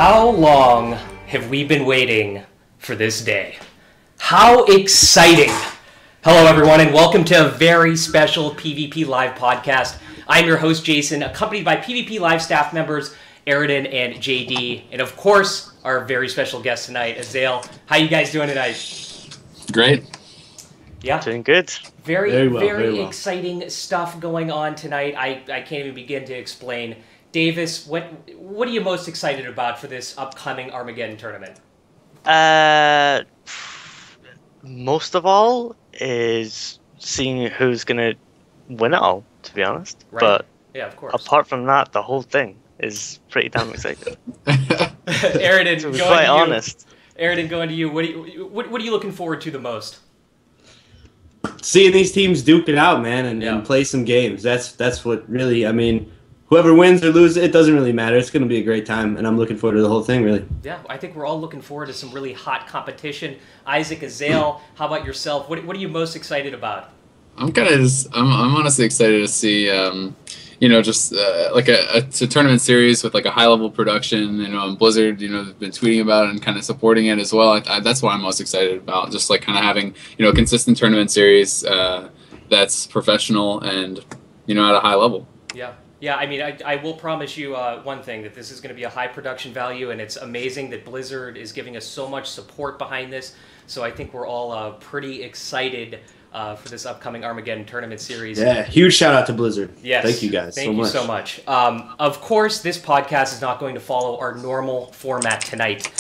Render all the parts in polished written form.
How long have we been waiting for this day? How exciting! Hello everyone and welcome to a very special PVP Live podcast. I'm your host Jason, accompanied by PVP Live staff members Bergoten and JD, and of course our very special guest tonight, Azael. How you guys doing tonight? Great. Yeah. Doing good. Very well. Exciting stuff going on tonight. I can't even begin to explain. Davis, what are you most excited about for this upcoming Armageddon tournament? Most of all is seeing who's gonna win it all, to be honest. Right. But yeah, of course. Apart from that, the whole thing is pretty damn exciting. Bergoten, to be quite honest. Bergoten, going to you. What are you looking forward to the most? Seeing these teams duke it out, man, and play some games. That's what really, I mean, whoever wins or loses, it doesn't really matter. It's going to be a great time, and I'm looking forward to the whole thing, really. Yeah, I think we're all looking forward to some really hot competition. Isaac, Azael, how about yourself? What are you most excited about? I'm honestly excited to see, just like a tournament series with like a high level production. And Blizzard, have been tweeting about it and kind of supporting it as well. That's what I'm most excited about. Just like kind of having a consistent tournament series that's professional and at a high level. Yeah. Yeah, I mean, I will promise you one thing, that this is going to be a high production value, and it's amazing that Blizzard is giving us so much support behind this. So I think we're all pretty excited for this upcoming Armageddon Tournament series. Yeah, huge shout out to Blizzard. Yes. Thank you guys Thank you so much. Of course, this podcast is not going to follow our normal format tonight.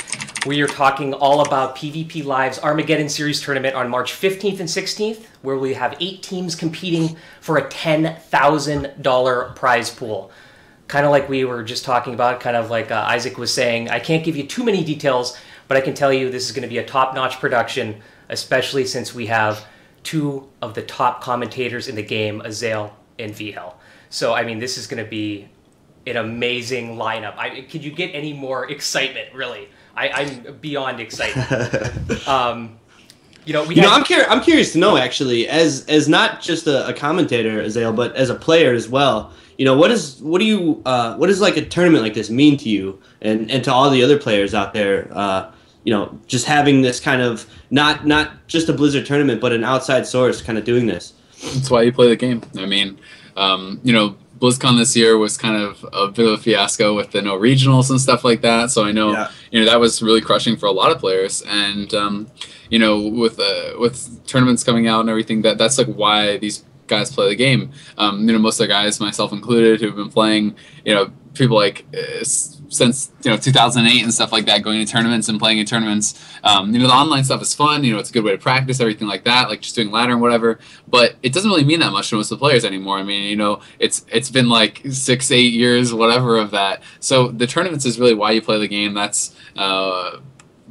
We are talking all about PVP Live's Armageddon Series tournament on March 15th and 16th, where we have 8 teams competing for a $10,000 prize pool. Kind of like we were just talking about, kind of like Isaac was saying. I can't give you too many details, but I can tell you this is going to be a top-notch production, especially since we have 2 of the top commentators in the game, Azael and Vihel. So, I mean, this is going to be an amazing lineup. Could you get any more excitement, really? I'm beyond excited. I'm curious to know, actually, as not just a commentator, Azael, but as a player as well. What does like a tournament like this mean to you and to all the other players out there? Just having this kind of not just a Blizzard tournament, but an outside source kind of doing this. That's why you play the game. I mean, BlizzCon this year was kind of a bit of a fiasco with the no regionals and stuff like that. So I know, that was really crushing for a lot of players. And with tournaments coming out and everything, that's like why these guys play the game. Most of the guys, myself included, who've been playing, people like since 2008 and stuff like that, going to tournaments and playing in tournaments. The online stuff is fun. It's a good way to practice, everything like that, like just doing ladder and whatever. But it doesn't really mean that much to most of the players anymore. I mean, it's been like 6-8 years, whatever, of that. So the tournaments is really why you play the game. That's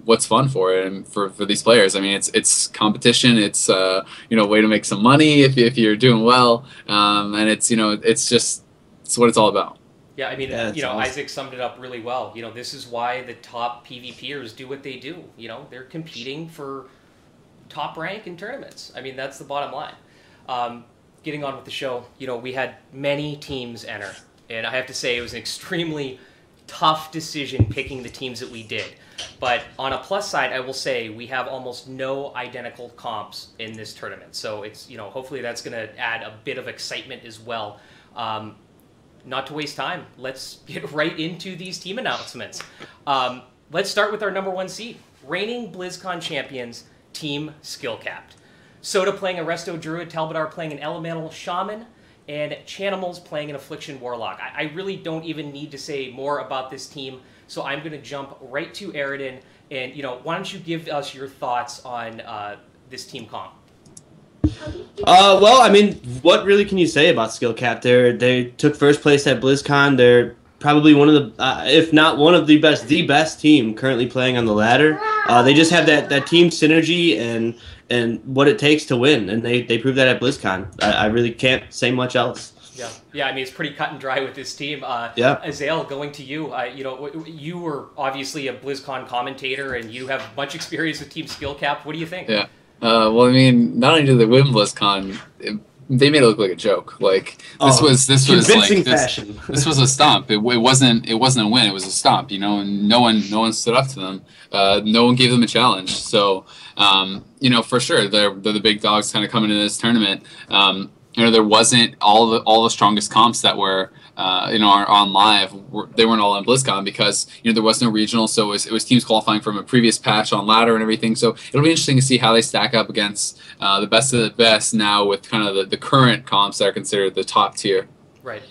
what's fun for it and for these players. I mean, it's competition. It's a way to make some money if you're doing well, and it's what it's all about. Yeah, I mean, awesome. Isaac summed it up really well. This is why the top PvPers do what they do. They're competing for top rank in tournaments. I mean, that's the bottom line. Getting on with the show, we had many teams enter, and I have to say it was an extremely tough decision picking the teams that we did. But on a plus side, I will say we have almost no identical comps in this tournament. So it's, hopefully that's going to add a bit of excitement as well. Not to waste time, let's get right into these team announcements. Let's start with our number 1 seed, reigning BlizzCon champions, Team Skillcapped. Soda playing a Resto Druid, Talbadar playing an Elemental Shaman, and Chanimals playing an Affliction Warlock. I really don't even need to say more about this team, so I'm going to jump right to Bergoten, and why don't you give us your thoughts on this team comp? Well, I mean, what really can you say about Skillcap? They took first place at BlizzCon. They're probably one of the, if not one of the best team currently playing on the ladder. They just have that team synergy and what it takes to win, and they proved that at BlizzCon. I really can't say much else. Yeah. I mean, it's pretty cut and dry with this team. Azael, going to you. You were obviously a BlizzCon commentator, and you have much experience with Team Skillcap. What do you think? Yeah. Well, I mean, not only did they win BlizzCon, they made it look like a joke. Like this was convincing like fashion. this was a stomp. It wasn't a win. It was a stomp. You know, and no one stood up to them. No one gave them a challenge. So you know, for sure they're the big dogs kind of coming into this tournament. You know, there wasn't all the strongest comps that were you know, are on live. They weren't all on BlizzCon because, you know, there was no regional, so it was teams qualifying from a previous patch on ladder and everything. So it'll be interesting to see how they stack up against the best of the best now with kind of the current comps that are considered the top tier. Right.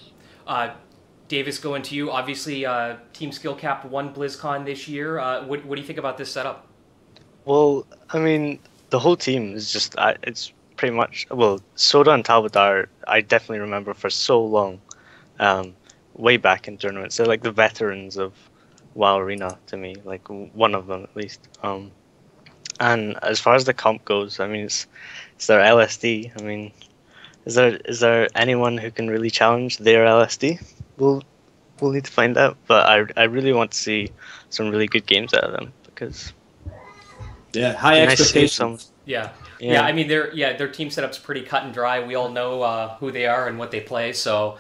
Davis, going to you. Obviously, Team Skill Cap won BlizzCon this year. What do you think about this setup? Well, I mean, the whole team is just it's pretty much, well, Soda and Talbadar, I definitely remember for so long, way back in tournaments. They're like the veterans of WoW Arena to me, like one of them at least. And as far as the comp goes, I mean, it's their LSD. I mean, is there anyone who can really challenge their LSD? We'll need to find out. But I really want to see some really good games out of them because high expectations. Yeah. I mean, their team setup's pretty cut and dry. We all know who they are and what they play. So,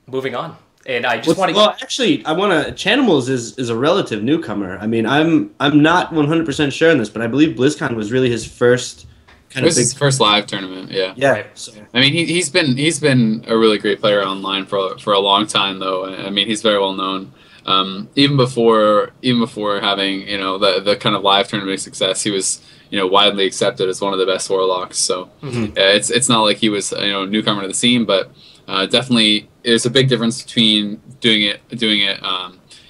moving on. And I just want to. Well, actually, I want to. Chanimals is a relative newcomer. I mean, I'm not 100% sure on this, but I believe BlizzCon was really his first kind of big. His first live tournament. Yeah. Yeah. Right. So. I mean, he's been a really great player online for a long time, though. I mean, he's very well known. Even before having, you know, the kind of live tournament success, he was, you know, widely accepted as one of the best warlocks. So it's not like he was, you know, a newcomer to the scene, but definitely there's a big difference between doing it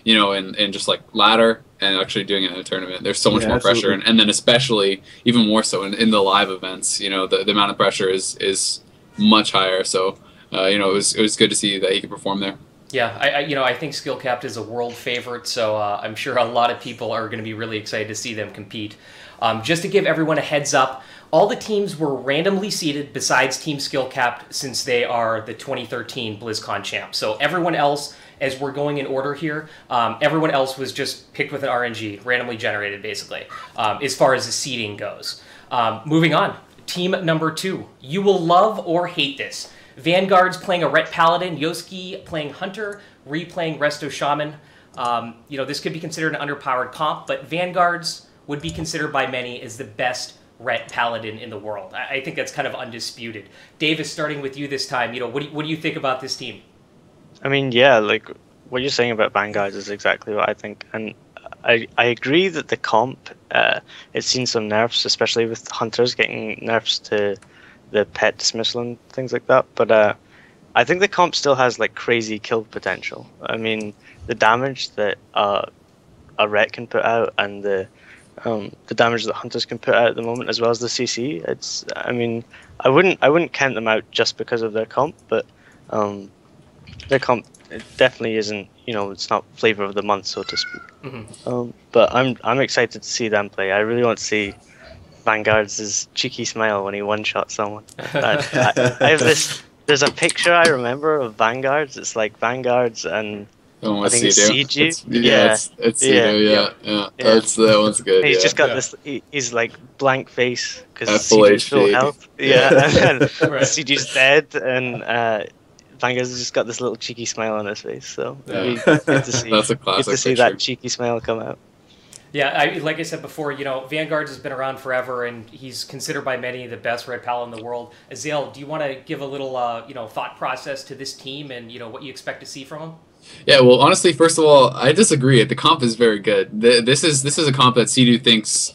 you know, in just like ladder and actually doing it in a tournament. There's so much more pressure, and then especially even more so in the live events. You know, the amount of pressure is much higher. So you know, it was good to see that he could perform there. Yeah, I think Skill Capped is a world favorite, so I'm sure a lot of people are going to be really excited to see them compete. Just to give everyone a heads up, all the teams were randomly seeded besides Team Skill Capped since they are the 2013 BlizzCon champs. So everyone else, as we're going in order here, everyone else was just picked with an RNG, randomly generated basically, as far as the seeding goes. Moving on, team number 2. You will love or hate this. Vanguard's playing a Ret Paladin, Yoski playing Hunter, Ree playing Resto Shaman. You know, this could be considered an underpowered comp, but Vanguard's would be considered by many as the best Ret Paladin in the world. I think that's kind of undisputed. Davis, starting with you this time, you know, what do you think about this team? I mean, yeah, like what you're saying about Vanguard is exactly what I think, and I agree that the comp it's seen some nerfs, especially with Hunters getting nerfs to the pet dismissal and things like that. But I think the comp still has like crazy kill potential. I mean, the damage that a Ret can put out and the damage that Hunters can put out at the moment, as well as the CC. It's, I mean, I wouldn't count them out just because of their comp, but their comp, it definitely isn't, you know, it's not flavor of the month, so to speak. But I'm excited to see them play. I really want to see Vanguard's cheeky smile when he one-shot someone. I have this. There's a picture I remember of Vanguard's. It's like Vanguard's and I think it's Siege. It's yeah. That one's good. He's just got this. He's like blank face because Siege's full health. Yeah, and then Siege's dead, and Vanguard's just got this little cheeky smile on his face. So good to see. That's a classic. Good to see that cheeky smile come out. Yeah, like I said before, you know, Vanguard has been around forever, and he's considered by many the best Red Paladin in the world. Azael, do you want to give a little, you know, thought process to this team and, you know, what you expect to see from him? Yeah, well, honestly, first of all, I disagree. The comp is very good. This is a comp that Sea-Doo thinks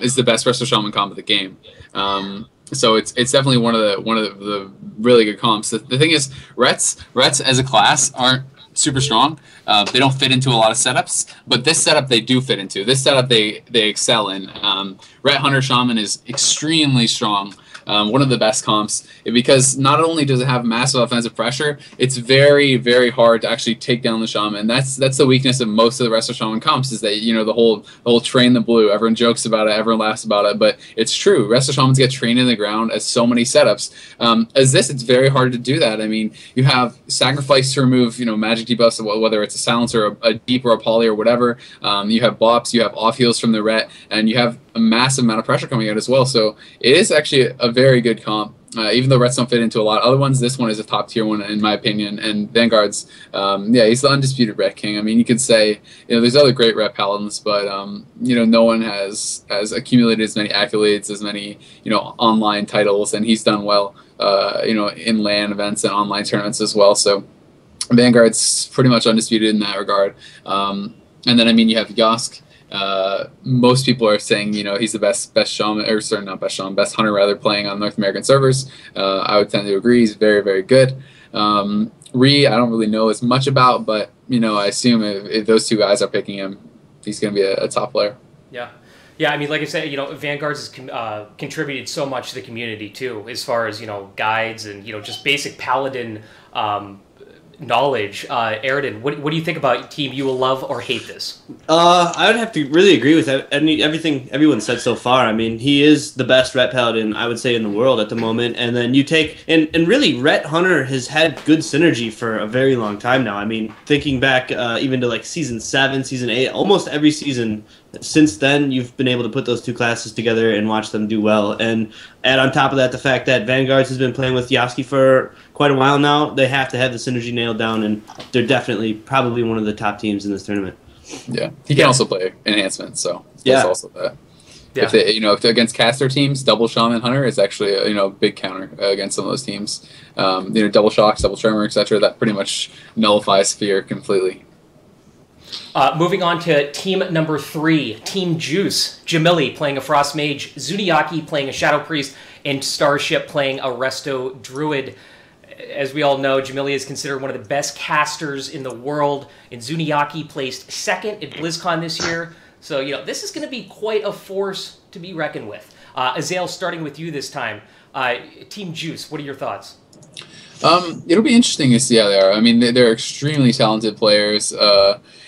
is the best Resto Shaman comp of the game. So it's definitely one of the really good comps. The thing is, Rets as a class aren't super strong. They don't fit into a lot of setups, but this setup they do fit into. This setup they excel in. Ret Hunter Shaman is extremely strong. One of the best comps, because not only does it have massive offensive pressure, it's very, very hard to actually take down the Shaman. That's the weakness of most of the Resto Shaman comps, is that, you know, the whole train the blue. Everyone jokes about it, everyone laughs about it, but it's true. Resto Shamans get trained in the ground as so many setups. As this, it's very hard to do that. I mean, you have sacrifice to remove, you know, magic debuffs, whether it's a silencer, a deep, or a poly, or whatever. You have bops, you have off heals from the Ret, and you have a massive amount of pressure coming out as well. So it is actually a very good comp. even though Rets don't fit into a lot of other ones, this one is a top tier one in my opinion. And Vanguard's, yeah, he's the undisputed Ret King. I mean, you could say, there's other great Ret Paladins, but no one has accumulated as many accolades, as many online titles, and he's done well, in LAN events and online tournaments as well. So Vanguard's pretty much undisputed in that regard. And then I mean, you have Yosk. Most people are saying, he's the best shaman, or sorry, not best shaman, best hunter rather, playing on North American servers. I would tend to agree. He's very, very good. Ree, I don't really know as much about, but I assume if those two guys are picking him, he's going to be a top player. Yeah. Yeah, I mean, like I said, Vanguard's contributed so much to the community too, as far as guides and just basic paladin knowledge. Aridin, what do you think about Team? You will love or hate this? I would have to really agree with everything everyone said so far. I mean, he is the best Ret Paladin, I would say, in the world at the moment. And then you take, and really, Ret Hunter has had good synergy for a very long time now. I mean, thinking back even to like Season 7, Season 8, almost every season since then, you've been able to put those two classes together and watch them do well. And add on top of that the fact that Vanguards has been playing with Yoski for quite a while now. They have to have the synergy nailed down, and they're definitely probably one of the top teams in this tournament. Yeah, he can also play enhancement, so that's also that. Yeah. If they, if against caster teams, double shaman hunter is actually a big counter against some of those teams. Double shocks, double tremor, etc. That pretty much nullifies fear completely. Moving on to team number 3, Team Juice. Jamili playing a Frost Mage, Zuniaki playing a Shadow Priest, and Starship playing a Resto Druid. As we all know, Jamili is considered one of the best casters in the world, and Zuniaki placed 2nd at BlizzCon this year. So, this is going to be quite a force to be reckoned with. Azael, starting with you this time. Team Juice, what are your thoughts? It'll be interesting to see how they are. I mean, they're extremely talented players.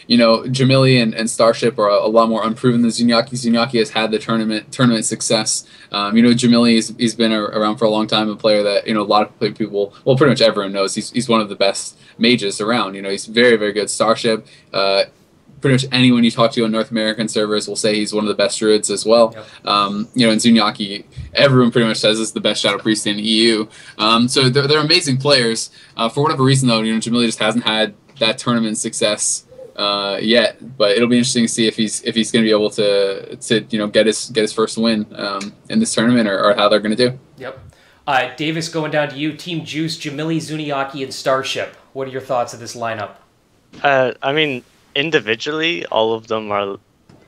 Jamili and Starship are a lot more unproven than Zuniaki. Zuniaki has had the tournament success. Jamili he's been around for a long time, a player that a lot of people, well, pretty much everyone knows. He's one of the best mages around. He's very, very good. Starship, pretty much anyone you talk to on North American servers will say he's one of the best druids as well. Yep. And Zuniaki, everyone pretty much says is the best Shadow Priest in EU. So they're amazing players. For whatever reason, though, Jamili just hasn't had that tournament success yet. But it'll be interesting to see if he's going to be able to get his first win in this tournament, or how they're going to do. Yep. Davis, going down to you. Team Juice, Jamili, Zuniaki, and Starship. What are your thoughts of this lineup? I mean, individually, all of them are,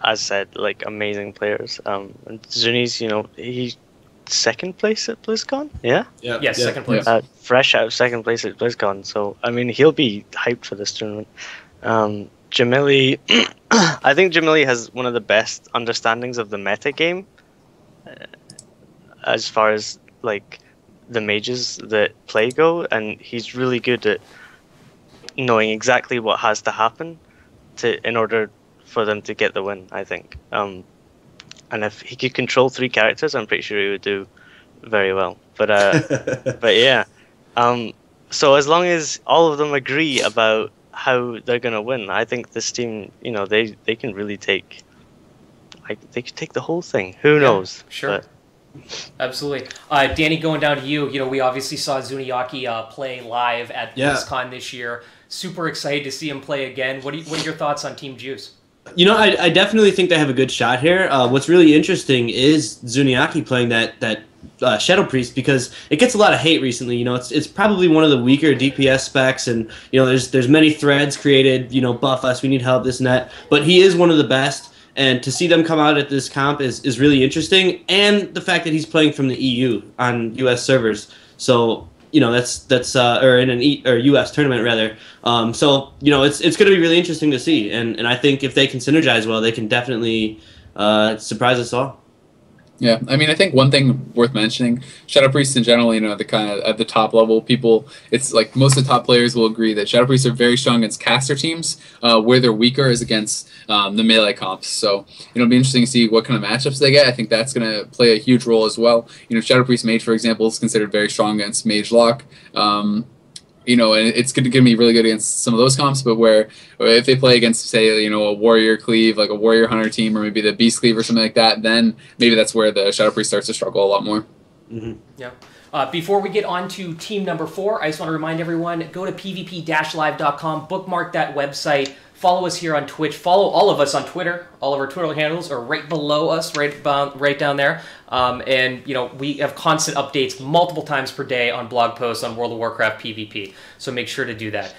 as said, like amazing players. And Zuni's, he's 2nd place at BlizzCon. Yeah. Yes, 2nd place. Fresh out of 2nd place at BlizzCon. So I mean, he'll be hyped for this tournament. Jamili, I think Jamili has one of the best understandings of the meta game, as far as like the mages that play go, and he's really good at knowing exactly what has to happen in order for them to get the win, I think. And if he could control 3 characters, I'm pretty sure he would do very well. But but yeah. So as long as all of them agree about how they're gonna win, I think this team, they can really take, they could take the whole thing. Who knows? Sure. But. Absolutely. Danny, going down to you. We obviously saw Zuniaki play live at BlizzCon this year. Super excited to see him play again. What are your thoughts on Team Juice? I definitely think they have a good shot here. What's really interesting is Zuniaki playing that Shadow Priest, because it gets a lot of hate recently. It's probably one of the weaker DPS specs, and there's many threads created. Buff us, we need help, this and that. But he is one of the best, and to see them come out at this comp is really interesting. And the fact that he's playing from the EU on US servers, so. That's or in an U.S. tournament rather. So it's going to be really interesting to see, and I think if they can synergize well, they can definitely surprise us all. Yeah, I mean, I think one thing worth mentioning, Shadow Priests in general, the kind of at the top level people, it's like most of the top players will agree that Shadow Priests are very strong against caster teams. Where they're weaker is against the melee comps. So it'll be interesting to see what kind of matchups they get. I think that's going to play a huge role as well. Shadow Priest Mage, for example, is considered very strong against Mage Lock. And it's going to be really good against some of those comps, but if they play against, say, a Warrior Cleave, like a Warrior Hunter team, or maybe the Beast Cleave or something like that, then maybe that's where the Shadow Priest starts to struggle a lot more. Yeah. Before we get on to team number 4, I just want to remind everyone, go to pvp-live.com, bookmark that website, follow us here on Twitch, follow all of us on Twitter. All of our Twitter handles are right below us, right down there. And, we have constant updates multiple times per day on blog posts on World of Warcraft PvP. So make sure to do that.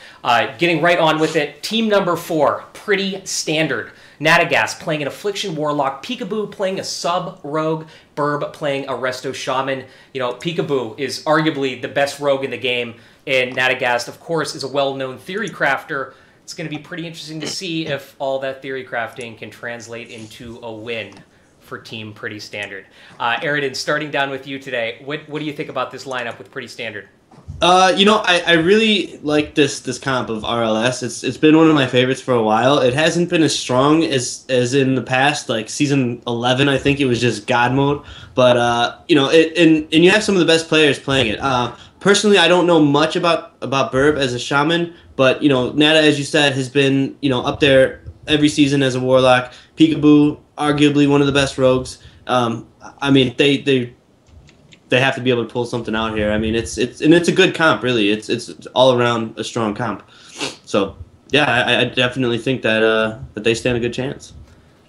Getting right on with it, team number 4, pretty standard. Natagas playing an Affliction Warlock, Peekaboo playing a Sub-Rogue, Burb playing a Resto Shaman. Peekaboo is arguably the best rogue in the game, and Natagast, of course, is a well-known theory crafter. It's going to be pretty interesting to see if all that theory crafting can translate into a win for Team Pretty Standard. Aridin, starting down with you today, what do you think about this lineup with Pretty Standard? I really like this comp of RLS. It's been one of my favorites for a while. It hasn't been as strong as in the past, like season 11. I think it was just God mode. But and you have some of the best players playing it. Personally, I don't know much about Burb as a shaman, but Nata, as you said, has been up there every season as a warlock. Peekaboo, arguably one of the best rogues. They have to be able to pull something out here. I mean, it's a good comp, really. It's all around a strong comp. So yeah, I definitely think that they stand a good chance.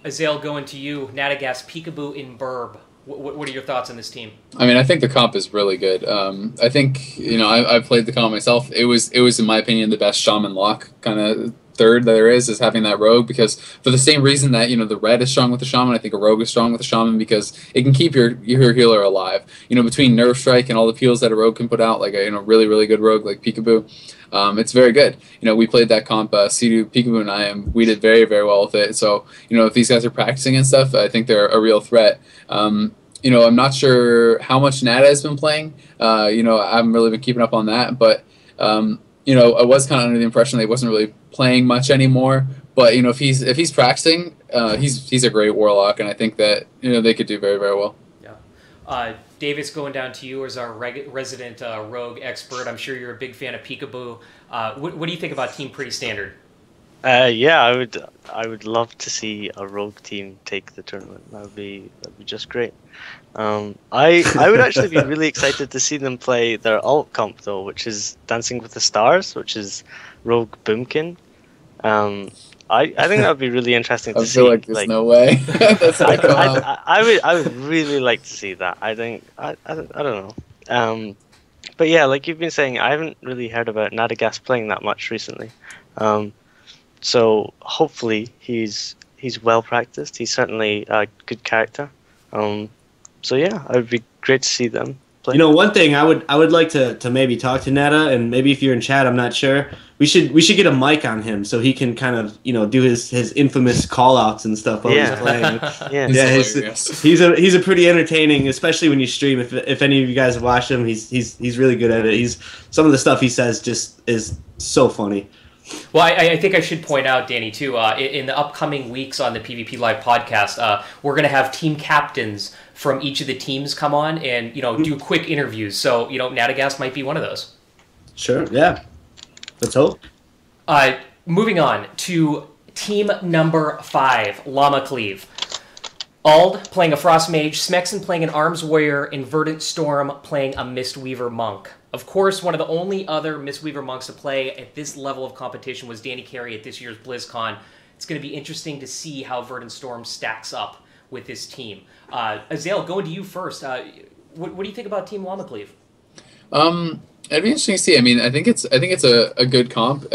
Azael, going to you. Natagast, Peekaboo in Burb. What are your thoughts on this team? I mean, I think the comp is really good. I think I've played the comp myself. It was in my opinion the best shaman lock kind of third there is having that rogue, because for the same reason that the red is strong with the shaman, I think a rogue is strong with the shaman because it can keep your healer alive. Between nerve strike and all the peels that a rogue can put out, like a really good rogue like Peekaboo, it's very good. We played that comp, Sea-Doo, Peekaboo, and I, and we did very, very well with it. So if these guys are practicing and stuff, I think they're a real threat. I'm not sure how much Nata has been playing. I haven't really been keeping up on that, but I was kind of under the impression that he wasn't really playing much anymore. But if he's practicing, he's a great warlock, and I think that they could do very, very well. Yeah. Davis, going down to you as our resident rogue expert. I'm sure you're a big fan of Peekaboo. What do you think about Team Pretty Standard? Yeah, I would love to see a rogue team take the tournament. That'd be just great. I would actually be really excited to see them play their alt comp though, which is Dancing with the Stars, which is Rogue Boomkin. I think that would be really interesting to see. I feel like there's no way. That's I would really like to see that. I think I don't know. But yeah, like you've been saying, I haven't really heard about Natagast playing that much recently. So hopefully he's well practiced. He's certainly a good character. So yeah, it would be great to see them play. One thing I would like to maybe talk to Nata, and maybe if you're in chat, I'm not sure. We should get a mic on him so he can kind of do his infamous call outs and stuff while he's playing. He's a pretty entertaining, especially when you stream. If any of you guys have watched him, he's really good at it. Some of the stuff he says just is so funny. Well, I think I should point out, Danny, too, in the upcoming weeks on the PvP Live podcast, we're going to have team captains from each of the teams come on and, do quick interviews. So, Natagast might be one of those. Sure, yeah. Let's hope. Moving on to team number 5, Llama Cleave. Ald playing a Frost Mage, Smexen playing an Arms Warrior, and Verdant Storm playing a Mistweaver Monk. Of course, one of the only other Mistweaver Monks to play at this level of competition was Danny Carey at this year's BlizzCon. It's going to be interesting to see how Verdant Storm stacks up with this team. Azael, going to you first. What do you think about Team Llama Cleave? It'd be interesting to see. I mean, I think it's a good comp.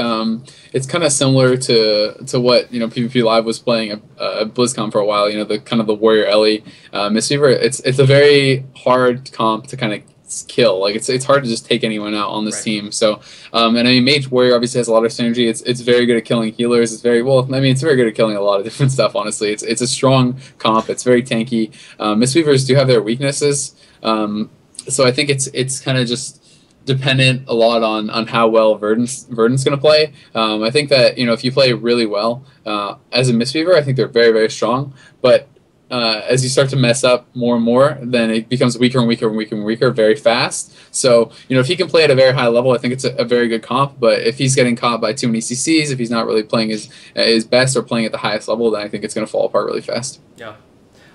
It's kind of similar to what PvP Live was playing at BlizzCon for a while. The kind of the Warrior Ellie Mistweaver. It's a very hard comp to kind of kill. Like it's hard to just take anyone out on this team. So and I mean, Mage Warrior obviously has a lot of synergy. It's very good at killing healers. It's very good at killing a lot of different stuff. Honestly, it's a strong comp. It's very tanky. Mistweavers do have their weaknesses. So I think it's kind of just dependent a lot on how well Verdant's going to play. I think that if you play really well as a Mistweaver, I think they're very, very strong. But as you start to mess up more and more, then it becomes weaker and weaker and weaker and weaker very fast. So if he can play at a very high level, I think it's a very good comp. But if he's getting caught by too many CCs, if he's not really playing his best or playing at the highest level, then I think it's going to fall apart really fast. Yeah.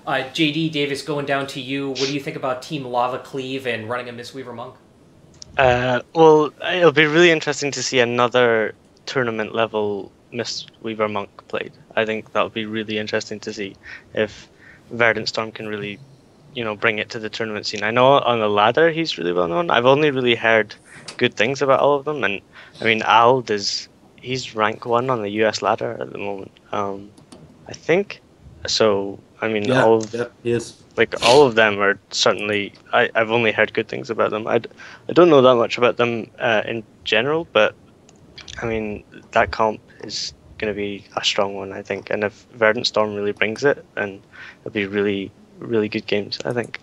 JD Davis, going down to you. What do you think about Team Lava Cleave and running a Mistweaver Monk? Well, it'll be really interesting to see another tournament level Mistweaver Monk played. I think that'll be really interesting to see if Verdant Storm can really, bring it to the tournament scene. I know on the ladder he's really well known. I've only really heard good things about all of them, and I mean he's rank 1 on the US ladder at the moment. I think so. I mean, he is. All of them are certainly. I've only heard good things about them. I don't know that much about them in general, but I mean that comp is going to be a strong one, I think. And if Verdant Storm really brings it, then it'll be really, really good games, I think.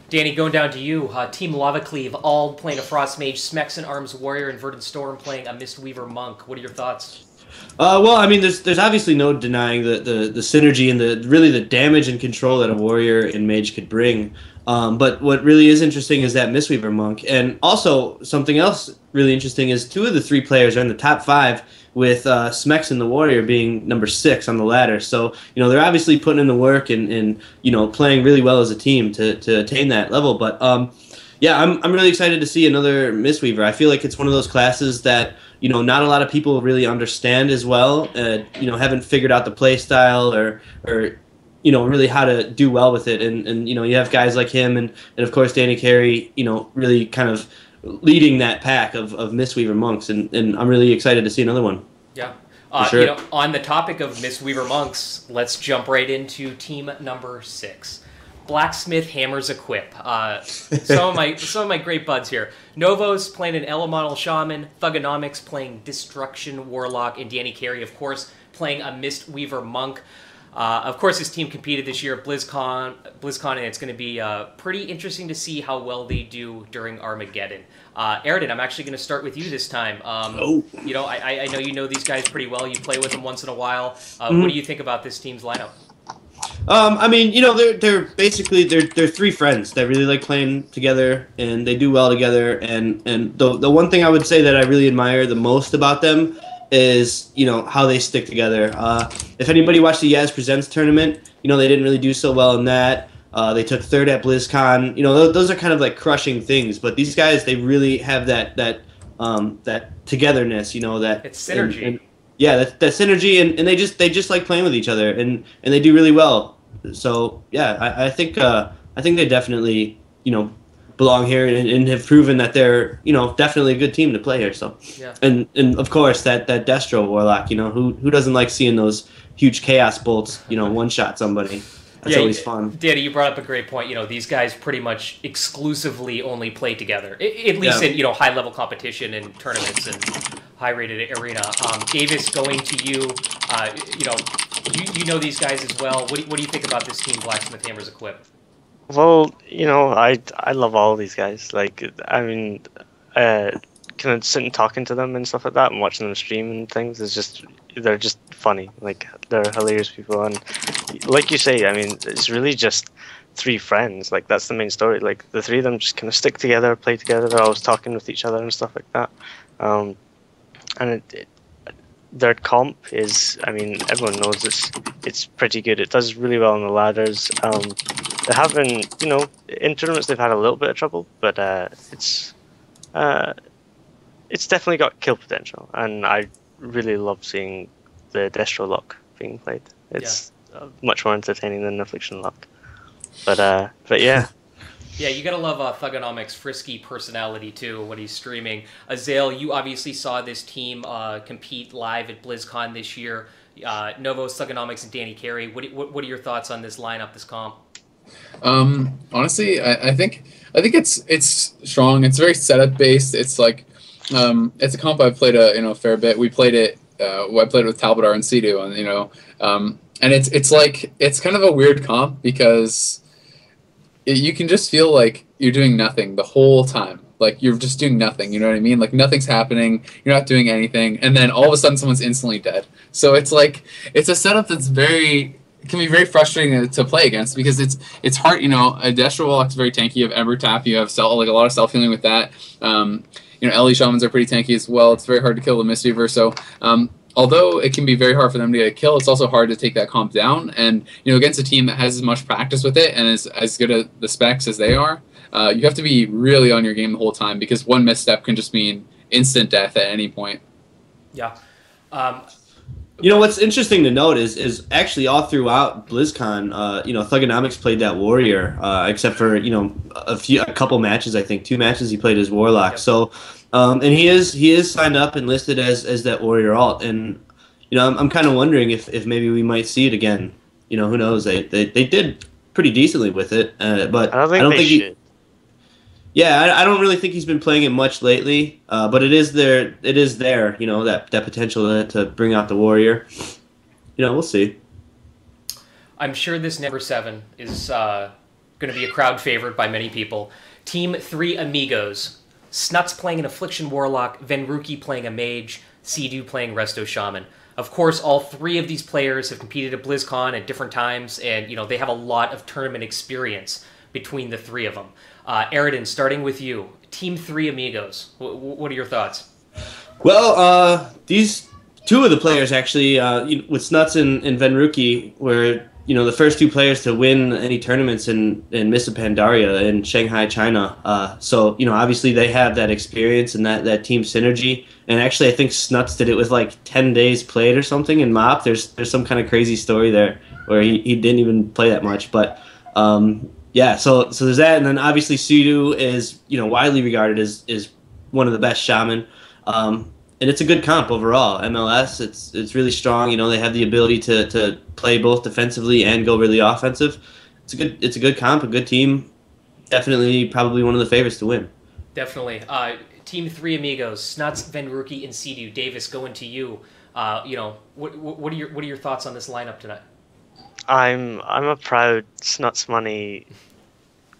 Danny, going down to you. Team Lava Cleave, all playing a Frost Mage, Smex and Arms Warrior, and Verdant Storm playing a Mistweaver Monk. What are your thoughts? Well, I mean, there's obviously no denying the synergy and the damage and control that a warrior and mage could bring. But what really is interesting is that Mistweaver Monk, and also something else really interesting is 2 of the 3 players are in the top 5, with Smex and the warrior being number 6 on the ladder. So they're obviously putting in the work and playing really well as a team to attain that level. But yeah, I'm really excited to see another Mistweaver. I feel like it's one of those classes that not a lot of people really understand as well. Haven't figured out the play style or really how to do well with it. And you have guys like him and of course Danny Carey, really kind of leading that pack of Mistweaver Monks. And I'm really excited to see another one. Yeah. Sure. On the topic of Mistweaver Monks, let's jump right into team number 6. Blacksmith Hammers Equip. Some of my great buds here. Novos playing an Elemental Shaman, Thugonomics playing Destruction Warlock, and Danny Carey, of course, playing a Mistweaver Monk. Of course, this team competed this year at BlizzCon, and it's going to be pretty interesting to see how well they do during Armageddon. Airden, I'm actually going to start with you this time. I know you know these guys pretty well. You play with them once in a while. What do you think about this team's lineup? I mean, they're basically they're 3 friends that really like playing together and they do well together. And the one thing I would say that I really admire the most about them is how they stick together. If anybody watched the Yaz Presents tournament, they didn't really do so well in that. They took 3rd at BlizzCon. Those are kind of like crushing things. But these guys, they really have that togetherness. That it's synergy. Yeah, that synergy, and they just like playing with each other, and they do really well. So yeah, I think they definitely belong here and have proven that they're definitely a good team to play here. So yeah, and of course that Destro Warlock, who doesn't like seeing those huge chaos bolts one shot somebody. That's always fun. Danny, you brought up a great point. These guys pretty much exclusively only play together, at least in high level competition and tournaments and high rated arena. Davis, going to you. You know these guys as well. What do you think about this team, Blacksmith Hammers Equip? Well, I love all these guys. Kind of sitting talking to them and stuff like that and watching them stream and things is they're just funny. They're hilarious people, and like you say, I mean, it's really just 3 friends. That's the main story. The 3 of them just kind of stick together, play together. They're always talking with each other and stuff like that. And their comp is, I mean, everyone knows it's pretty good. It does really well on the ladders. They have been, in tournaments they've had a little bit of trouble, but it's definitely got kill potential, and I really love seeing the Destro Lock being played. It's much more entertaining than Affliction Lock. But yeah. Yeah, you gotta love Thugonomics' frisky personality too when he's streaming. Azael, you obviously saw this team compete live at BlizzCon this year. Novos, Thugonomics, and Danny Carey. What are your thoughts on this lineup, this comp? Honestly, I think it's strong. It's very setup based. It's it's a comp I've played a fair bit. We played it. I played it with Talbot and Sidu, and and it's kind of a weird comp because you can just feel like you're doing nothing the whole time. You're just doing nothing, you know what I mean? Nothing's happening, you're not doing anything, and then all of a sudden someone's instantly dead. So it's a setup that's can be very frustrating to play against because it's hard, a Destro Warlock's very tanky, you have Ember Tap, you have a lot of self-healing with that. LE Shamans are pretty tanky as well. It's very hard to kill the Mistweaver, so although it can be very hard for them to get a kill, it's also hard to take that comp down. And against a team that has as much practice with it and is as good at the specs as they are, you have to be really on your game the whole time, because one misstep can just mean instant death at any point. Yeah. What's interesting to note is actually all throughout BlizzCon, Thugonomics played that warrior, except for a couple matches. I think 2 matches he played as warlock. Yep. So, and he is signed up and listed as that warrior alt. And I'm kind of wondering if maybe we might see it again. Who knows? They did pretty decently with it, but I don't think they should. Yeah, I don't really think he's been playing it much lately, but it is there. It is there, that potential to bring out the warrior. We'll see. I'm sure this number 7 is going to be a crowd favorite by many people. Team 3 Amigos. Snuts playing an Affliction Warlock, Venruki playing a Mage, Sea-Doo playing Resto Shaman. Of course, all 3 of these players have competed at BlizzCon at different times, and they have a lot of tournament experience between the 3 of them. Aridin, starting with you. Team 3 Amigos. What are your thoughts? Well, these 2 of the players actually, with Snuts and Venruki, were the first 2 players to win any tournaments in Miss Pandaria in Shanghai, China. So obviously they have that experience and that team synergy. And actually, I think Snuts did it with like 10 days played or something in MOP. There's some kind of crazy story there where he didn't even play that much, but. Yeah, so there's that, and then obviously Sea-Doo is widely regarded as one of the best shaman, and it's a good comp overall. MLS, it's really strong. They have the ability to play both defensively and go really offensive. It's a good comp, a good team. Definitely, probably one of the favorites to win. Definitely. Team 3 Amigos, Snuts, Venruki, and Sea-Doo. Davis, going to you. What are your thoughts on this lineup tonight? I'm a proud Snuts Money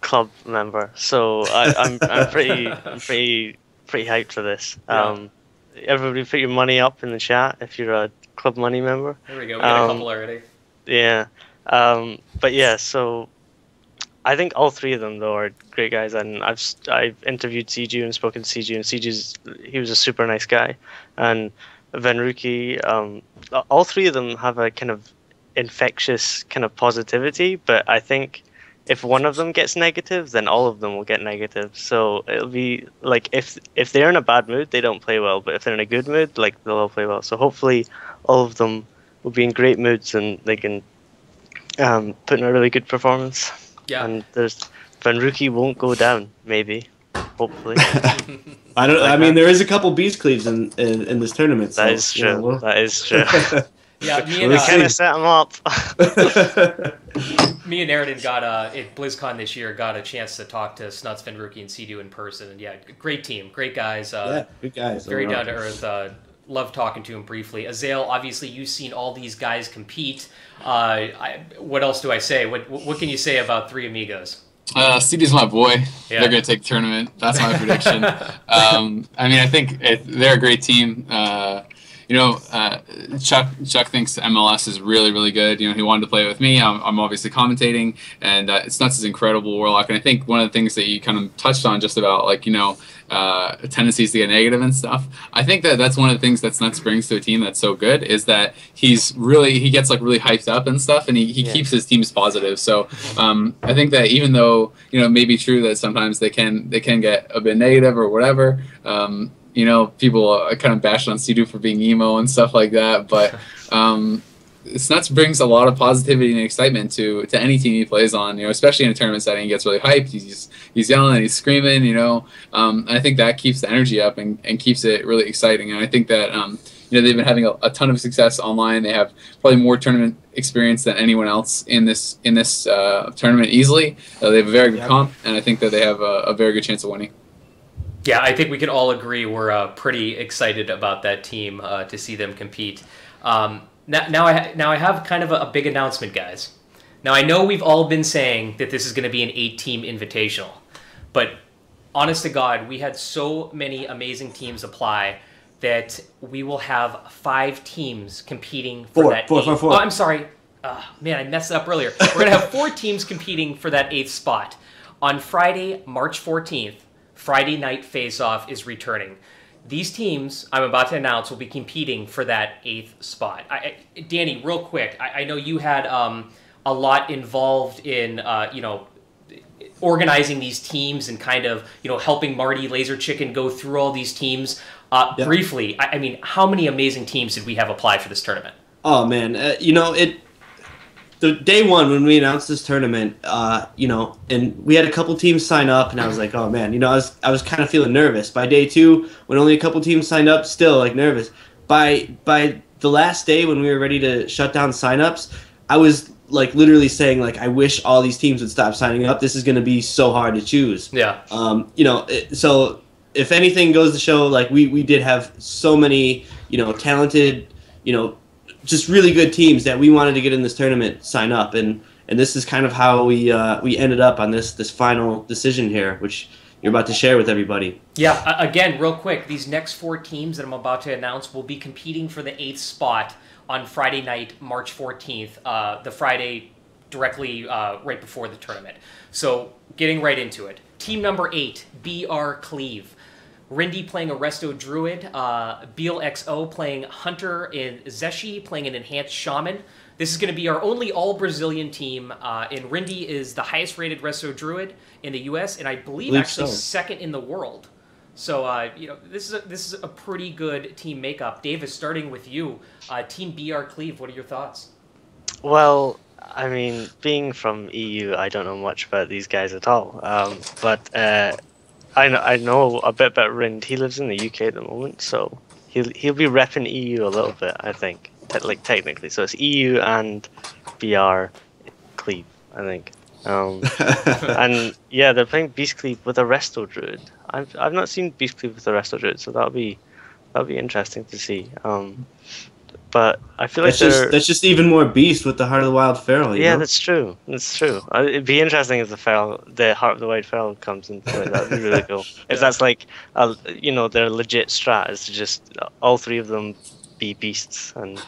club member, so I'm pretty hyped for this. Yeah. Everybody, put your money up in the chat if you're a Club Money member. There we go. We got a couple already. Yeah, but yeah, so I think all 3 of them though are great guys, and I've interviewed Sea-Doo and spoken to Sea-Doo, and he was a super nice guy, and Venruki. All 3 of them have a kind of infectious kind of positivity, but I think if one of them gets negative, then all of them will get negative. So it'll be like if they're in a bad mood, they don't play well, but if they're in a good mood, like they'll all play well. So hopefully all of them will be in great moods and they can put in a really good performance. Yeah. And Venruki won't go down, maybe. Hopefully. I mean, there is a couple beast cleaves in this tournament. That is true. That is true. Yeah, we kind of set them up. Me and Aridin got at BlizzCon this year got a chance to talk to Snuts, Venruki, and Sea-Doo in person, and yeah, great team, great guys. Good guys. Very down to earth. Love talking to him briefly. Azael, obviously you've seen all these guys compete. What else do I say? What can you say about 3 Amigos? Sea-Doo's my boy. Yeah. They're going to take the tournament. That's my prediction. I think they're a great team. Chuck thinks MLS is really, really good. He wanted to play with me. I'm obviously commentating, and Snuts is incredible warlock. And I think one of the things that you kind of touched on just about tendencies to get negative and stuff. I think that's one of the things that Snuts brings to a team that's so good is that he gets really hyped up and stuff, and he keeps his teams positive. So I think that even though it may be true that sometimes they can get a bit negative or whatever. People kind of bash on Sea-Doo for being emo and stuff like that, but Snuts brings a lot of positivity and excitement to any team he plays on. Especially in a tournament setting, he gets really hyped. He's yelling and he's screaming. And I think that keeps the energy up and keeps it really exciting. And I think that they've been having a ton of success online. They have probably more tournament experience than anyone else in this tournament easily. They have a very good comp, and I think that they have a very good chance of winning. Yeah, I think we can all agree we're pretty excited about that team to see them compete. Now I have kind of a big announcement, guys. Now, I know we've all been saying that this is going to be an 8-team invitational, but honest to God, we had so many amazing teams apply that we will have 5 teams competing for that. Four. Oh, I'm sorry. Man, I messed it up earlier. We're going to have 4 teams competing for that 8th spot. On Friday, March 14th, Friday Night Face-Off is returning. these teams I'm about to announce will be competing for that 8th spot. Danny, real quick, I know you had a lot involved in, organizing these teams and kind of, helping Marty Laser Chicken go through all these teams. Briefly, I mean, how many amazing teams did we have apply for this tournament? Oh, man. The day one when we announced this tournament, and we had a couple teams sign up, and I was like, oh man, I was kind of feeling nervous. By day 2, when only a couple teams signed up, still like nervous. By the last day when we were ready to shut down signups, I was like literally saying like, I wish all these teams would stop signing up. This is going to be so hard to choose. Yeah. So if anything goes to show, like we did have so many, talented, just really good teams that we wanted to get in this tournament sign up, and this is kind of how we ended up on this final decision here, which you're about to share with everybody. Yeah, again, real quick, these next 4 teams that I'm about to announce will be competing for the 8th spot on Friday night, March 14th, the Friday directly right before the tournament. So getting right into it. Team number 8, BR Cleave. Rindy playing a Resto Druid, Beal XO playing Hunter and Zeshi playing an Enhanced Shaman. This is going to be our only all-Brazilian team, and Rindy is the highest-rated Resto Druid in the U.S., and I believe actually so. Second in the world. So, this is a pretty good team makeup. Davis, starting with you, Team BR Cleave, what are your thoughts? Well, I mean, being from EU, I don't know much about these guys at all, but I know a bit about Rind. He lives in the UK at the moment, so he'll be repping EU a little bit, I think, technically. So it's EU and BR Cleave, I think. And yeah, they're playing Beast Cleave with a Resto Druid. I've not seen Beast Cleave with a Resto Druid, so that'll be interesting to see. But I feel like that's just even more beast with the Heart of the Wild Feral. Yeah, that's true. That's true. It'd be interesting if the Heart of the Wild Feral comes into play. That'd be really cool. If that's like, their legit strat is to just all 3 of them be beasts and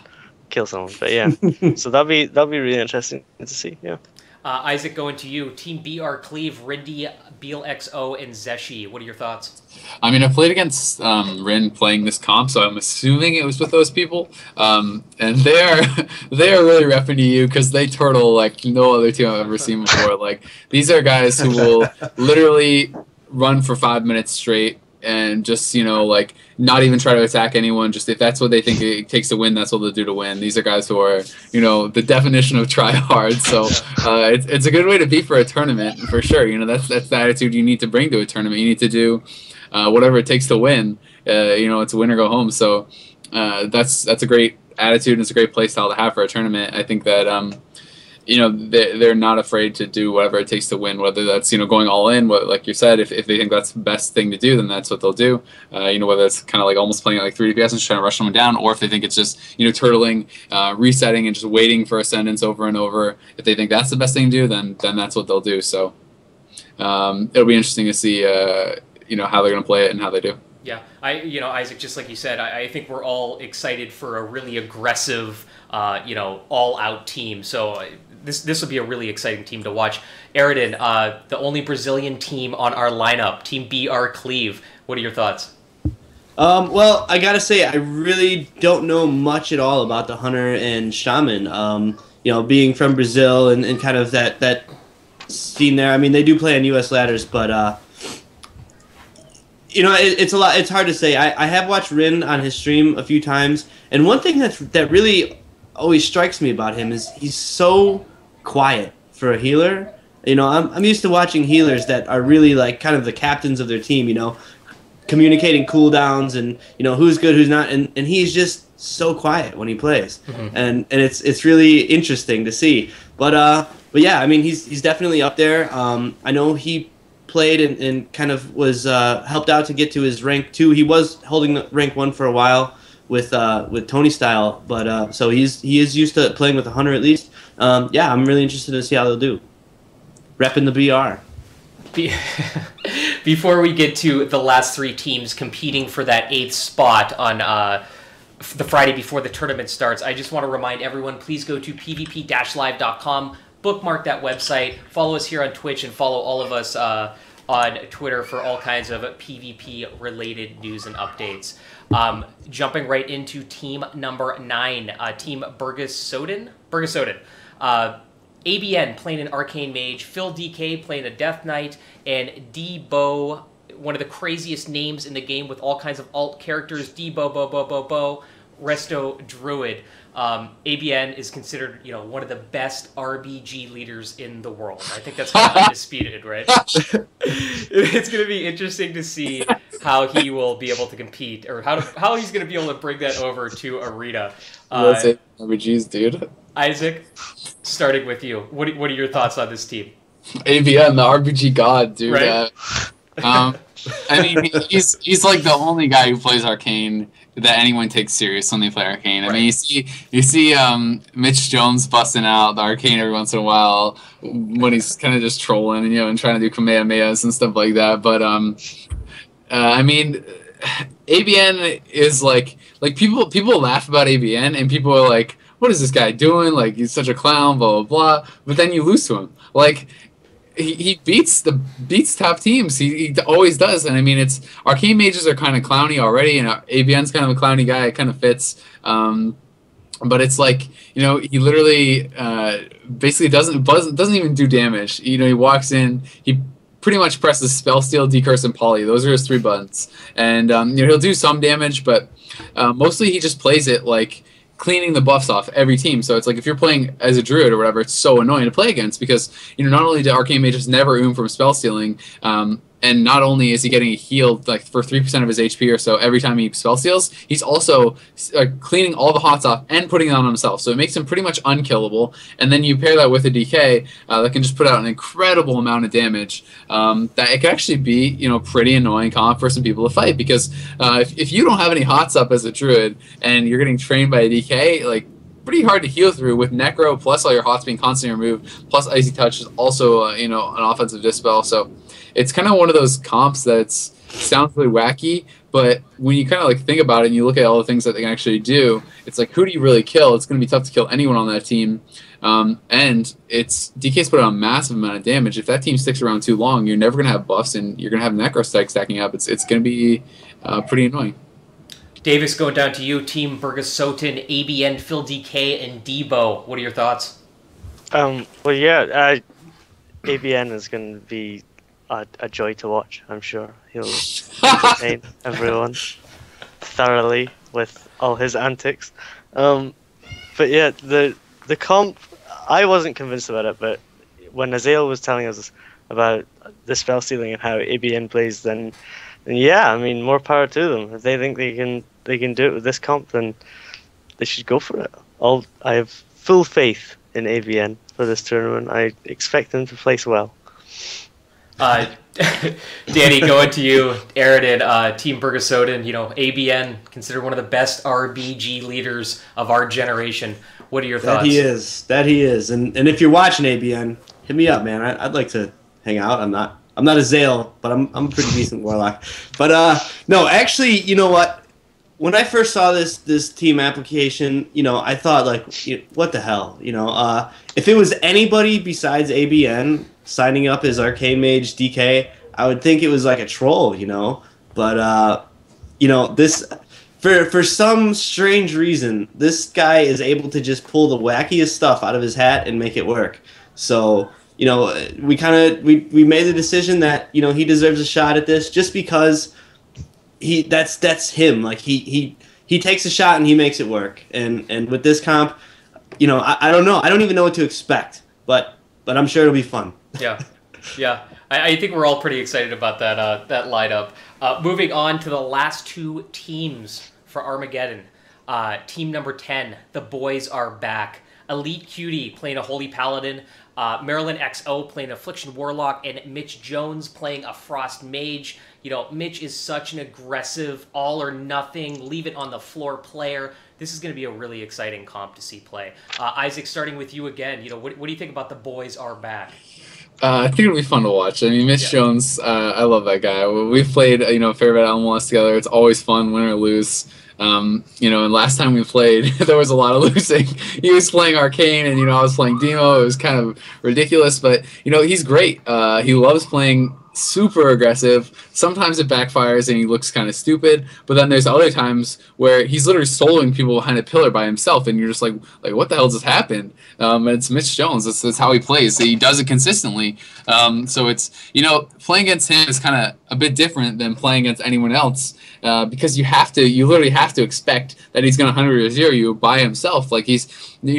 kill someone. But yeah, so that'd be really interesting to see. Yeah. Isaac, going to you. Team BR Cleave, Rindy, Beal XO, and Zeshi. What are your thoughts? I mean, I played against Rin playing this comp, so I'm assuming it was with those people. And they are really repping to you because they turtle like no other team I've ever seen before. Like, these are guys who will literally run for 5 minutes straight and just, not even try to attack anyone. Just if that's what they think it takes to win, that's what they'll do to win. These are guys who are, the definition of try hard. So it's a good way to be for a tournament, for sure. That's the attitude you need to bring to a tournament. You need to do whatever it takes to win. It's a win or go home. So that's a great attitude, and it's a great play style to have for a tournament. I think that they're not afraid to do whatever it takes to win, whether that's going all in, like you said. If they think that's the best thing to do, then that's what they'll do. Whether it's kind of like almost playing like 3 DPS and just trying to rush someone down, or if they think it's just turtling, resetting, and just waiting for Ascendance over and over. If they think that's the best thing to do, then that's what they'll do. So it'll be interesting to see how they're going to play it and how they do. Yeah, Isaac, just like you said, I think we're all excited for a really aggressive, all-out team. So this will be a really exciting team to watch. Aridin, the only Brazilian team on our lineup, Team BR Cleave. What are your thoughts? Well, I gotta say, I really don't know much at all about the Hunter and Shaman. Being from Brazil and kind of that scene there. I mean, they do play on U.S. ladders, but it's a lot. It's hard to say. I have watched Rin on his stream a few times, and one thing that really always strikes me about him is he's so quiet for a healer. I'm used to watching healers that are really like kind of the captains of their team. Communicating cooldowns and who's good, who's not, and he's just so quiet when he plays, and it's really interesting to see. But yeah, I mean he's definitely up there. I know he played and kind of was helped out to get to his rank 2. He was holding rank 1 for a while with Tony Style, but so he is used to playing with a Hunter at least. Yeah, I'm really interested to see how they'll do. Repping the BR. Before we get to the last 3 teams competing for that 8th spot on the Friday before the tournament starts, I just want to remind everyone, please go to pvp-live.com, bookmark that website, follow us here on Twitch, and follow all of us on Twitter for all kinds of PvP-related news and updates. Jumping right into team number 9, Team Bergoten. ABN playing an Arcane Mage, Phil DK playing a Death Knight, and Debo, one of the craziest names in the game with all kinds of alt characters, Debo, Resto Druid. ABN is considered, one of the best RBG leaders in the world. I think that's kind of undisputed, right? It's going to be interesting to see how he will be able to compete, or how he's going to be able to bring that over to Arena. That's it, RBGs, dude. Isaac, starting with you, what are your thoughts on this team? ABN, the RBG god, dude. Right? I mean, he's like the only guy who plays Arcane that anyone takes serious when they play Arcane. I mean, you see Mitch Jones busting out the Arcane every once in a while when he's kind of just trolling, and trying to do Kamehamehas and stuff like that. But I mean, ABN is like people laugh about ABN, and people are like, "What is this guy doing? Like, he's such a clown, blah blah blah." But then you lose to him, like. He beats top teams. He always does, and I mean, it's Arcane Mages are kind of clowny already, and ABN's kind of a clowny guy. It kind of fits, but it's like he literally basically doesn't even do damage. He walks in, he pretty much presses Spell Steal, Decurse, and Poly. Those are his 3 buttons, and he'll do some damage, but mostly he just plays it like cleaning the buffs off every team. So it's like if you're playing as a druid or whatever, it's so annoying to play against because not only do Arcane Mages never from spell stealing, and not only is he getting healed like for 3% of his HP or so every time he spell steals, he's also cleaning all the hots off and putting it on himself. So it makes him pretty much unkillable. And then you pair that with a DK that can just put out an incredible amount of damage. That it can actually be pretty annoying comp for some people to fight because if you don't have any hots up as a druid and you're getting trained by a DK, like pretty hard to heal through with Necro plus all your hots being constantly removed plus Icy Touch is also an offensive dispel. So it's kind of one of those comps that sounds really wacky, but when you kind of think about it and you look at all the things that they can actually do, it's like, who do you really kill? It's going to be tough to kill anyone on that team. And DK's put on a massive amount of damage. If that team sticks around too long, you're never going to have buffs and you're going to have Necro stacking up. It's going to be pretty annoying. Davis, going down to you. Team Bergoten, ABN, Phil DK, and Debo. What are your thoughts? Well, yeah, ABN is going to be a joy to watch, I'm sure. He'll entertain everyone thoroughly with all his antics. But yeah, the comp, I wasn't convinced about it, but when Azael was telling us about the spell stealing and how ABN plays, then yeah, I mean, more power to them. If they think they can do it with this comp, then they should go for it. I have full faith in ABN for this tournament. I expect them to place well. Danny, going to you. Aridin, Team Bergoten, ABN, considered one of the best RBG leaders of our generation. What are your thoughts? That he is. And if you're watching ABN, hit me up, man. I'd like to hang out. I'm not a Zale, but I'm a pretty decent Warlock. But no, actually, you know what? When I first saw this team application, I thought what the hell? If it was anybody besides ABN signing up as Arcane Mage DK, I would think it was like a troll, But this for some strange reason, this guy is able to just pull the wackiest stuff out of his hat and make it work. So we made the decision that he deserves a shot at this just because that's him. Like he takes a shot and he makes it work. And with this comp, I don't know. I don't even know what to expect, but I'm sure it'll be fun. Yeah. I think we're all pretty excited about that lineup. Moving on to the last 2 teams for Armageddon. Team number 10, the boys are back. Elite Cutie playing a Holy Paladin, Marilyn XO playing Affliction Warlock, and Mitch Jones playing a Frost Mage. Mitch is such an aggressive, all-or-nothing, leave-it-on-the-floor player. This is going to be a really exciting comp to see play. Isaac, starting with you again, what do you think about the boys are back? I think it'll be fun to watch. I mean, Mitch Jones, I love that guy. We've played, a fair bit of MLS together. It's always fun, win or lose. And last time we played, there was a lot of losing. He was playing Arcane, and I was playing Demo. It was kind of ridiculous, but he's great. He loves playing super aggressive. Sometimes it backfires and he looks kind of stupid, but then there's other times where he's literally soloing people behind a pillar by himself, and you're just like what the hell just happened? And it's Mitch Jones. That's how he plays. So he does it consistently. So it's, playing against him is kind of a bit different than playing against anyone else, because you literally have to expect that he's going to 100-0 you by himself. Like he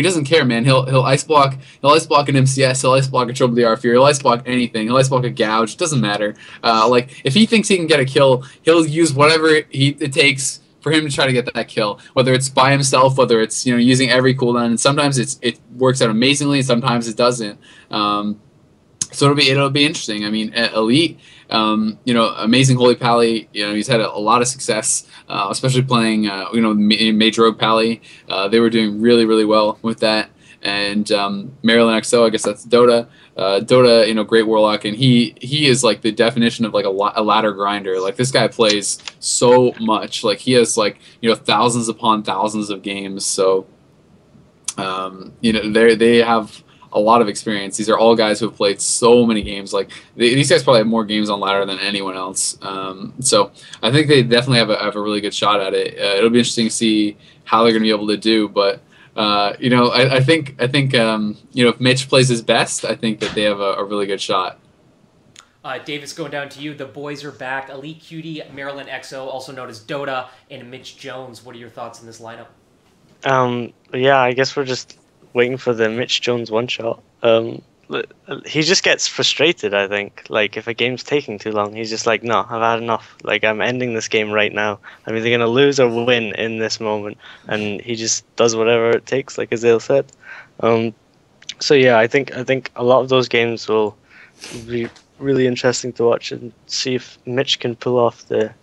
doesn't care, man. He'll ice block an MCS, he'll ice block a Triple DR Fury, he'll ice block anything, he'll ice block a gouge. It doesn't matter. Like if he thinks he can get a kill, he'll use whatever it takes for him to try to get that kill, whether it's by himself, whether it's using every cooldown. And sometimes it works out amazingly, and sometimes it doesn't. So it'll be interesting. I mean, Elite, amazing Holy Pally. He's had a lot of success, especially playing Major Rogue Pally. They were doing really, really well with that. And Maryland XO, I guess that's Dota. Dota, great Warlock, and he is like the definition of like a ladder grinder. Like this guy plays so much. Like he has thousands upon thousands of games. So they have a lot of experience. These are all guys who have played so many games. Like these guys probably have more games on ladder than anyone else. So I think they definitely have a really good shot at it. It'll be interesting to see how they're going to be able to do, but. I think if Mitch plays his best, I think that they have a really good shot. Davis, going down to you. The boys are back. Elite Cutie, Maryland XO, also known as Dota, and Mitch Jones. What are your thoughts on this lineup? Yeah, I guess we're just waiting for the Mitch Jones one-shot. He just gets frustrated, I think. Like, if a game's taking too long, he's just like, no, I've had enough. Like, I'm ending this game right now. I'm either going to lose or win in this moment. And he just does whatever it takes, like Azael said. So, yeah, I think a lot of those games will be really interesting to watch and see if Mitch can pull off the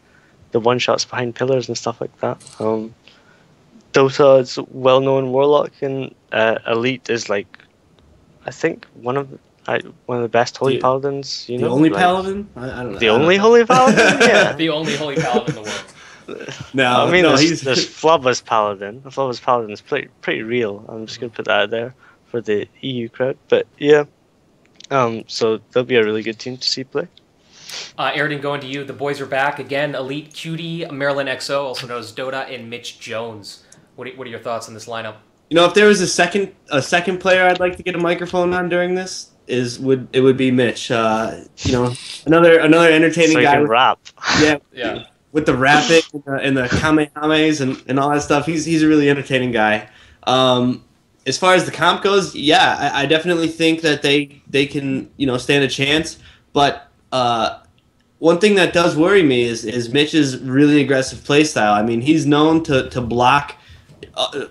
one-shots behind pillars and stuff like that. Dota is a well-known Warlock, and Elite is, like, I think one of the best Holy Paladins. The only Paladin? I don't know. The only Holy Paladin? Yeah. The only Holy Paladin in the world. No, I mean, there's Flubba's Paladin. Flubba's Paladin is pretty real. I'm just going to put that out there for the EU crowd. But, yeah. So they'll be a really good team to see play. Airden, going to you. The boys are back. Again, Elite Cutie, Maryland XO, also known as Dota, and Mitch Jones. What are your thoughts on this lineup? If there was a second player I'd like to get a microphone on during this, it would be Mitch. Another entertaining so guy. Can rap. Yeah. With the rapping and the kamehamehas and all that stuff, he's a really entertaining guy. As far as the comp goes, yeah, I definitely think that they can stand a chance. But one thing that does worry me is Mitch's really aggressive playstyle. I mean, he's known to block.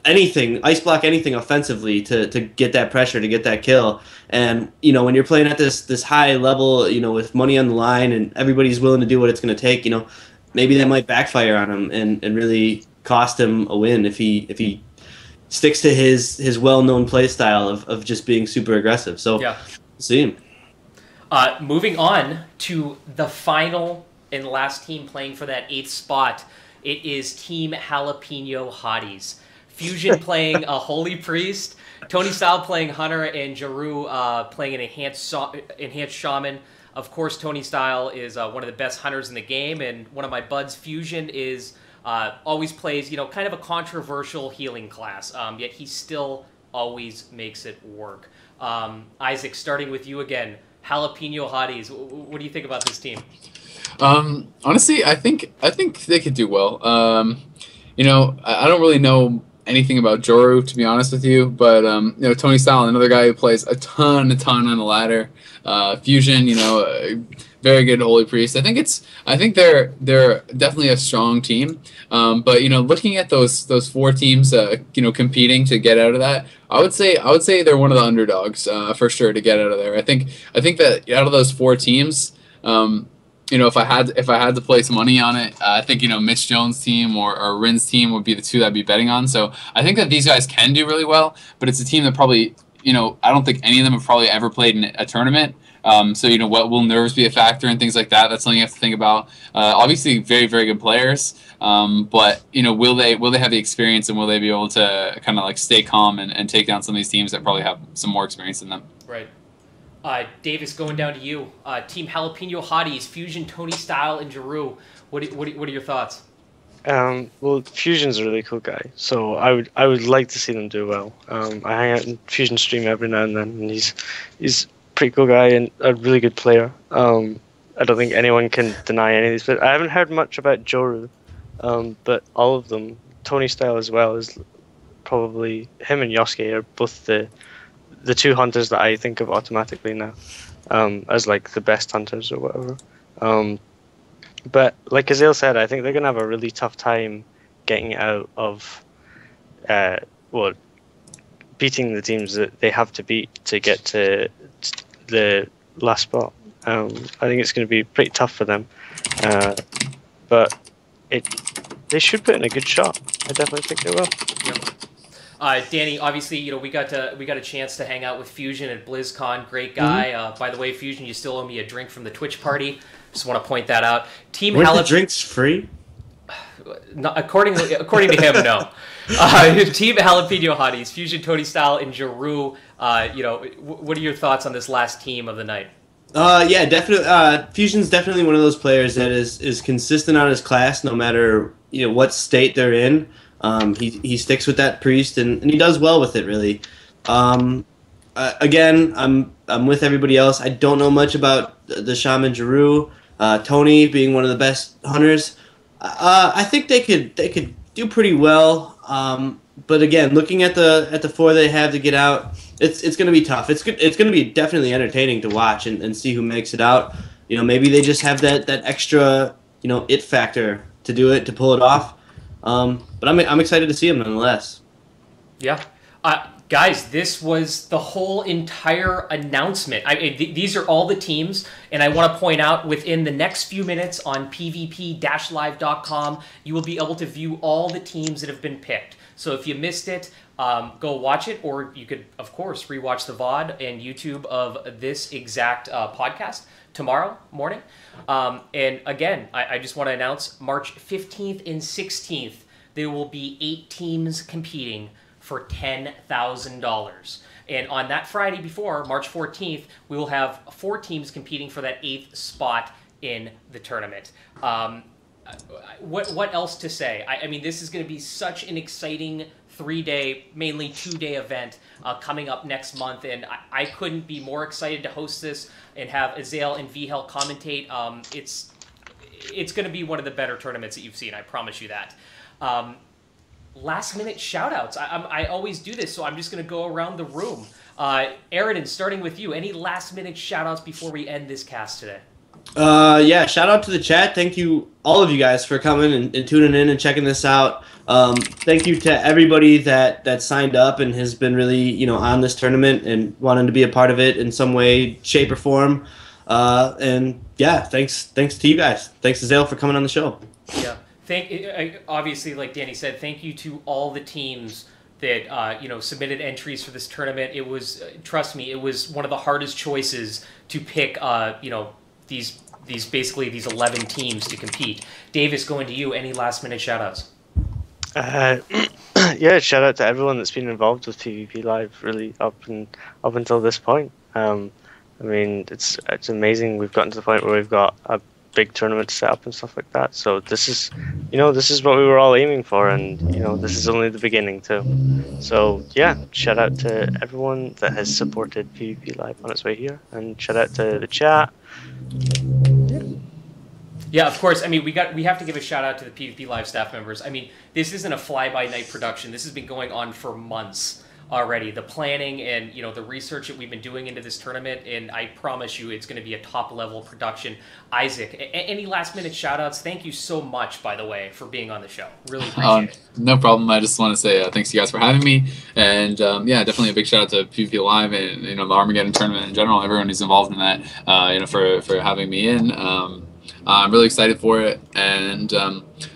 Anything, ice block anything offensively to get that pressure, to get that kill. And, when you're playing at this high level, with money on the line and everybody's willing to do what it's going to take, maybe that might backfire on him and really cost him a win if he sticks to his well-known play style of just being super aggressive. So, yeah. See him. Moving on to the final and last team playing for that 8th spot. It is Team Jalapeno Hotties. Fusion playing a Holy Priest, Tony Style playing Hunter, and Jaru playing an enhanced Shaman. Of course, Tony Style is one of the best hunters in the game, and one of my buds, Fusion, is always plays kind of a controversial healing class, yet he still always makes it work. Isaac, starting with you again, Jalapeno Hotties. What do you think about this team? Honestly, I think they could do well. I don't really know anything about Joru, to be honest with you, but Tony Style, another guy who plays a ton on the ladder. Fusion, very good Holy Priest. I think they're definitely a strong team. But looking at those 4 teams, competing to get out of that, I would say they're one of the underdogs for sure to get out of there. I think that out of those 4 teams. If I had to place money on it, I think Mitch Jones' team or Rin's team would be the 2 that I'd be betting on. So I think that these guys can do really well, but it's a team that probably I don't think any of them have probably ever played in a tournament. So what will nerves be a factor and things like that? That's something you have to think about. Obviously, very very good players, but will they have the experience and will they be able to kind of like stay calm and take down some of these teams that probably have some more experience in them? Right. Davis, going down to you. Team Jalapeno Hotties, Fusion, Tony Style, and Giroux. What are your thoughts? Well, Fusion's a really cool guy, so I would like to see them do well. I hang out in Fusion stream every now and then, and he's a pretty cool guy and a really good player. I don't think anyone can deny any of these players. I haven't heard much about Joru, but all of them, Tony Style as well, is probably him and Yosuke are both the two hunters that I think of automatically now, as like the best hunters or whatever. But like Azael said, I think they're gonna have a really tough time getting out of, beating the teams that they have to beat to get to the last spot. I think it's going to be pretty tough for them, but they should put in a good shot. I definitely think they will. Yep. Danny, obviously, we got a chance to hang out with Fusion at BlizzCon. Great guy. By the way, Fusion, you still owe me a drink from the Twitch party. Just want to point that out. Weren't the drinks free? No, according to him, no. Team Jalapeno Hotties, Fusion, Tony Style, and Giroux. What are your thoughts on this last team of the night? Yeah, definitely. Fusion's definitely one of those players that is consistent on his class, no matter what state they're in. He sticks with that priest, and he does well with it, really. Again, I'm with everybody else. I don't know much about the Shaman Giroux. Tony being one of the best hunters, I think they could do pretty well. But again, looking at the four they have to get out, it's going to be tough. It's going to be definitely entertaining to watch and see who makes it out. Maybe they just have that extra it factor to do it, to pull it off. But I'm excited to see them nonetheless. Yeah. Guys, this was the whole entire announcement. These are all the teams, and I want to point out within the next few minutes on pvp-live.com, you will be able to view all the teams that have been picked. So if you missed it, go watch it, or you could, of course, rewatch the VOD and YouTube of this exact podcast tomorrow morning. And again, I just want to announce March 15th and 16th, there will be 8 teams competing for $10,000. And on that Friday before, March 14th, we will have 4 teams competing for that 8th spot in the tournament. What else to say? I mean, this is going to be such an exciting 3-day, mainly 2-day event coming up next month, and I couldn't be more excited to host this and have Azael and Vihel commentate. It's going to be one of the better tournaments that you've seen, I promise you that. Last-minute shout-outs. I always do this, so I'm just going to go around the room. Aridin, starting with you, any last-minute shout-outs before we end this cast today? Yeah, shout out to the chat. Thank you, all of you guys, for coming and tuning in and checking this out. Thank you to everybody that signed up and has been really, on this tournament and wanting to be a part of it in some way, shape, or form. And yeah, thanks to you guys. Thanks to Azael for coming on the show. Yeah. Obviously, like Danny said, thank you to all the teams that submitted entries for this tournament. It was, trust me, it was one of the hardest choices to pick. These 11 teams to compete. Davis, going to you. Any last minute shoutouts? Yeah, shout out to everyone that's been involved with PvP Live really up until this point. I mean, it's amazing. We've gotten to the point where we've got a big tournament set up and stuff like that. So this is what we were all aiming for, and this is only the beginning too. So yeah, shout out to everyone that has supported PvP Live on its way here, and shout out to the chat. Yeah, of course. I mean, we have to give a shout out to the PvP Live staff members. I mean, this isn't a fly-by-night production. This has been going on for months already. The planning and the research that we've been doing into this tournament, and I promise you, it's going to be a top-level production. Isaac, any last-minute shout-outs? Thank you so much, by the way, for being on the show. Really appreciate it. No problem. I just want to say thanks to you guys for having me, and yeah, definitely a big shout out to PvP Live and the Armageddon Tournament in general. Everyone who's involved in that, for having me in. I'm really excited for it, and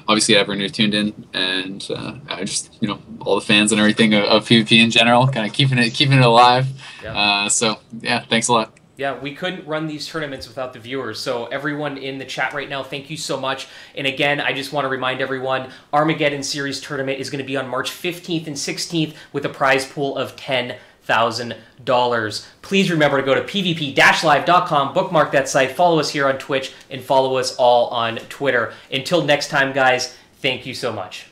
obviously everyone who tuned in, and I just all the fans and everything of PvP in general, kind of keeping it alive. Yeah. So yeah, thanks a lot. Yeah, we couldn't run these tournaments without the viewers. So everyone in the chat right now, thank you so much. And again, I just want to remind everyone, Armageddon Series Tournament is going to be on March 15th and 16th with a prize pool of $10,000. $100,000. Please remember to go to pvp-live.com, bookmark that site, follow us here on Twitch, and follow us all on Twitter. Until next time, guys, thank you so much.